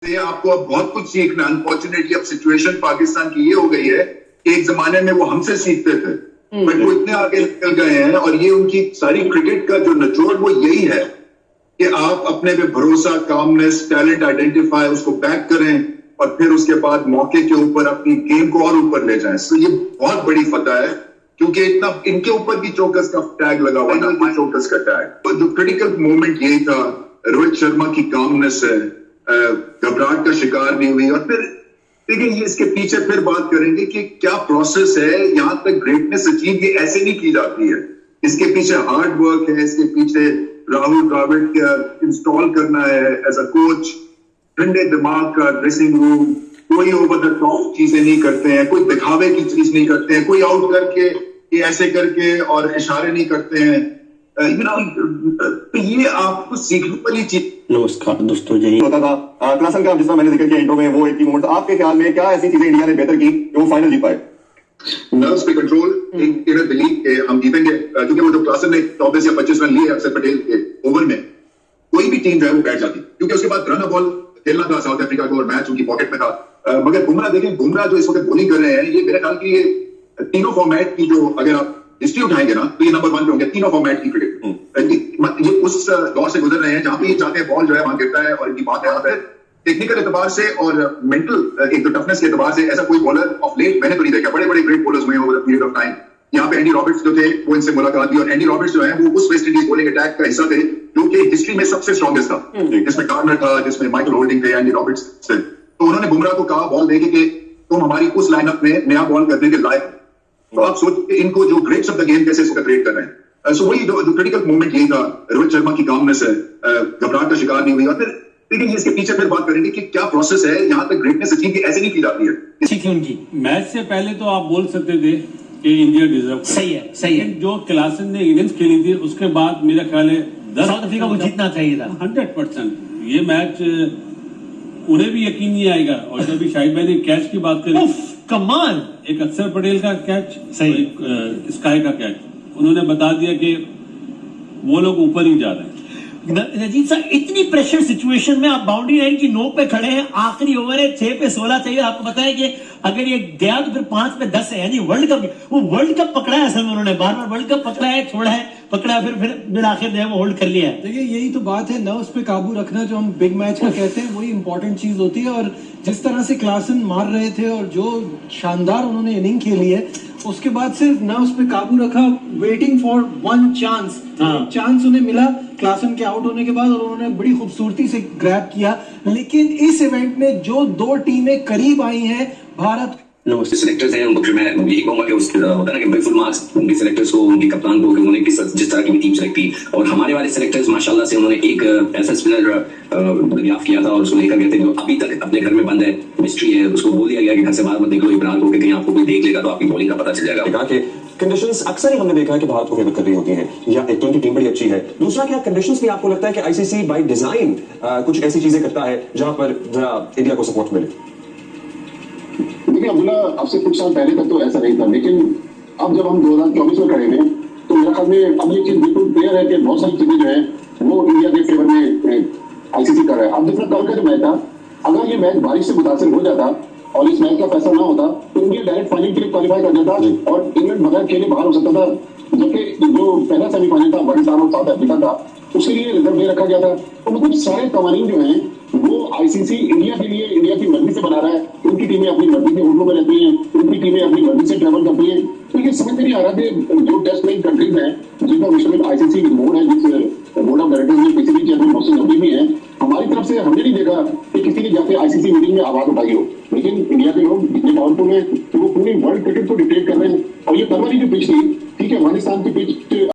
से आपको अब बहुत कुछ सीखना। अनफॉर्चुनेटली अब सिचुएशन पाकिस्तान की ये हो गई है कि एक जमाने में वो हमसे सीखते थे, बट वो इतने आगे निकल गए हैं और ये उनकी सारी क्रिकेट का जो निचोड़ वो यही है कि आप अपने पे भरोसा, कामनेस, टैलेंट आइडेंटिफाई, उसको बैक करें और फिर उसके बाद मौके के ऊपर अपनी गेम को और ऊपर ले जाएं। तो ये बहुत बड़ी फतह है क्योंकि इतना इनके ऊपर भी चौकस का टैग लगा हुआ है, चौकस का टैग। तो जो क्रिटिकल मोमेंट यही था, रोहित शर्मा की कामनेस है, घबराहट का शिकार नहीं हुई। और फिर देखिए ये इसके पीछे फिर बात करेंगे कि क्या प्रोसेस है, यहां तक ग्रेटनेस अचीव ये ऐसे नहीं की जाती है। इसके पीछे हार्ड वर्क है, इसके पीछे राहुल द्रविड़ का इंस्टॉल करना है एज अ कोच, ठंडे दिमाग का ड्रेसिंग रूम, कोई ओवर द टॉप चीजें नहीं करते हैं, कोई दिखावे की चीज नहीं करते हैं, कोई आउट करके ये ऐसे करके और इशारे नहीं करते हैं। तो ये आपको सीखने वाली चीज। नमस्कार दोस्तों, जय होता था क्लासन का, जिसमें मैंने जिक्र किया इंट्रो में, वो एक ही मोमेंट था। आपके ख्याल में क्या ऐसी चीजें इंडिया ने बेहतर की कि वो फाइनल जीत पाए? नर्व्स पे कंट्रोल, एक इनर बिलीव के हम जीतेंगे, क्योंकि वो जो क्लासन ने 24 या 25 रन लिए अक्षर पटेल के ओवर में, कोई भी टीम जो है वो बैठ जाती, क्योंकि उसके बाद रन बॉल खेलना था साउथ अफ्रीका को और मैच उनकी पॉकेट में था। मगर बुमराह देखें, बुमराह जो इस वक्त बॉलिंग कर रहे हैं, ये मेरे ख्याल की ये तीनों फॉर्मेट की जो अगर आप हिस्ट्री उठाएंगे ना तो ये नंबर 1 पे होंगे तीनों फॉर्मेट की क्रिकेट। ये उस दौर से गुजर रहे हैं जहां पे ये चाहते हैं बॉल जो है वहां गिरता है, और इनकी बात है यहाँ पे टेक्निकल एतबार से और मेंटल एक तो टफनेस के एतबार से ऐसा कोई बॉलर ऑफ लेट मैंने तो नहीं देखा। बड़े बड़े ग्रेट बॉलर्स हुए ओवर पीरियड ऑफ टाइम। यहाँ पे एंडी रॉबर्ट्स जो थे वो इनसे मुलाकात हुई, और एंडी रॉबर्ट्स जो है वो उस वेस्ट इंडीज बॉलिंग अटैक का हिस्सा थे जो कि हिस्ट्री में सबसे स्ट्रॉन्गेस्ट था, जिसमें गार्नर था, जिसमें माइकल होल्डिंग थे, एंडी रॉबर्ट्स थे। तो उन्होंने बुमराह को कहा बॉल देके कि तुम हमारी उस लाइनअप में नया बॉल करने के लायक। तो आप सोचिए इनको जो ग्रेट्स ऑफ द गेम कैसे इसको क्रिएट कर रहे हैं। सो वही जो क्रिटिकल मोमेंट यही था, रोहित शर्मा की कामनेस है, घबराहट का शिकार नहीं हुई। और फिर लेकिन इसके पीछे फिर बात करेंगे कि क्या प्रोसेस है, यहाँ तक ग्रेटनेस अचीव ऐसे नहीं की जाती है। ठीक है उनकी मैच से पहले तो आप बोल सकते थे कि इंडिया डिजर्व, सही है, सही है। जो क्लासन ने इनिंग्स खेली थी उसके बाद मेरा ख्याल है साउथ अफ्रीका को जीतना चाहिए था 100%। ये मैच उन्हें भी यकीन नहीं आएगा। और जब भी शाहिद भाई ने कैच की बात करी, कमाल, एक अक्षर पटेल का कैच, सही, एक स्काई का कैच, उन्होंने बता दिया कि वो लोग ऊपर ही जा रहे हैं। नजीब साहब, इतनी प्रेशर सिचुएशन में आप बाउंड्री लाइन की नोक पे खड़े हैं, आखिरी ओवर है, 6 पे 16 चाहिए। आपको पता है कि अगर ये गया तो फिर 5 पे 10 है, यानी वर्ल्ड कप, वो वर्ल्ड कप पकड़ा है असल में। उन्होंने बार बार वर्ल्ड कप पकड़ा है, छोड़ा है, पकड़ा है, फिर आखिर जो है वो होल्ड कर लिया है। देखिए यही तो बात है, नर्व्स पे काबू रखना जो हम बिग मैच का कहते हैं, वही इंपॉर्टेंट चीज होती है। और जिस तरह से क्लासन मार रहे थे और जो शानदार उन्होंने इनिंग खेली है, उसके बाद सिर्फ नर्व्स पे काबू रखा, waiting for one chance. Chance उन्हें मिला क्लासन के आउट होने के बाद, और उन्होंने बड़ी खूबसूरती से ग्रैब किया। लेकिन इस इवेंट में जो 2 टीमें करीब आई हैं, भारत नमस्ते। सिलेक्टर्स हैं उनको मैं यही कहूंगा कि उसके होता है ना कि फुल मार्क्स उनके सिलेक्टर्स को, उनके कप्तान को, कि उन्होंने जिस तरह की भी टीम सेलेक्ट की। और हमारे वाले सिलेक्टर्स माशाल्लाह से उन्होंने एक ऐसा स्पिनर दरियाफ्त किया था और उसको लेकर गए थे जो अभी तक अपने घर में बंद है, मिस्ट्री है। उसको बोल दिया गया कि घर से बाहर मत निकलो, इब्रार को, कहीं आपको कोई देख लेगा तो आपकी बॉलिंग का पता चल जाएगा। कहा कि कंडीशंस अक्सर ही हमने देखा है कि भारत को फेवर कर रही होती हैं, या एक तो उनकी टीम बड़ी अच्छी है, दूसरा क्या कंडीशंस भी आपको लगता है कि आईसीसी बाय डिजाइन कुछ ऐसी चीजें करता है जहां पर जरा इंडिया को सपोर्ट मिले? देखिए अब्दुल्ला, अब से कुछ साल पहले तक तो ऐसा नहीं था, लेकिन अब जब हम 2024 में खड़े हैं तो मेरे ख्याल में अब ये चीज बिल्कुल क्लियर है कि बहुत सारी चीजें जो है वो इंडिया के फेवर में आईसीसी कर रहा है। अब जितना कल का जो मैच था, अगर ये मैच बारिश से मुतासर हो जाता और इस मैच का फैसला ना होता तो इंडिया डायरेक्ट फाइनल के लिए क्वालिफाई कर जाता और इंग्लैंड बगैर खेले बाहर हो सकता था। जबकि जो पहला सेमीफाइनल था पाकिस्तान और साउथ अफ्रीका का, उसके लिए रिजर्व में रखा गया था। तो मतलब सारे कवानीन जो हैं वो आईसीसी इंडिया के लिए, इंडिया की मर्जी से बना रहा है। उनकी टीमें अपनी मर्जी के रूलों में रहती हैं, उनकी टीमें अपनी मर्जी से ट्रेवल करती हैं। तो ये समझ में नहीं आ रहा कि जो टेस्ट प्लेइंग कंट्रीज हैं जिनका विश्व में आईसीसी बोर्ड है, जिस बोर्ड ऑफ डायरेक्टर्स में पीसीबी चेयरमैन मोहसिन नकवी भी है, हमारी तरफ से हमने नहीं देखा कि किसी ने जाके आईसीसी मीटिंग में आवाज उठाई हो। लेकिन इंडिया के लोग इतने पावरफुल हैं कि वो पूरी वर्ल्ड क्रिकेट को डिक्टेट कर रहे हैं। और ये करवानी जो पिच थी, ठीक है, अफगानिस्तान की पिच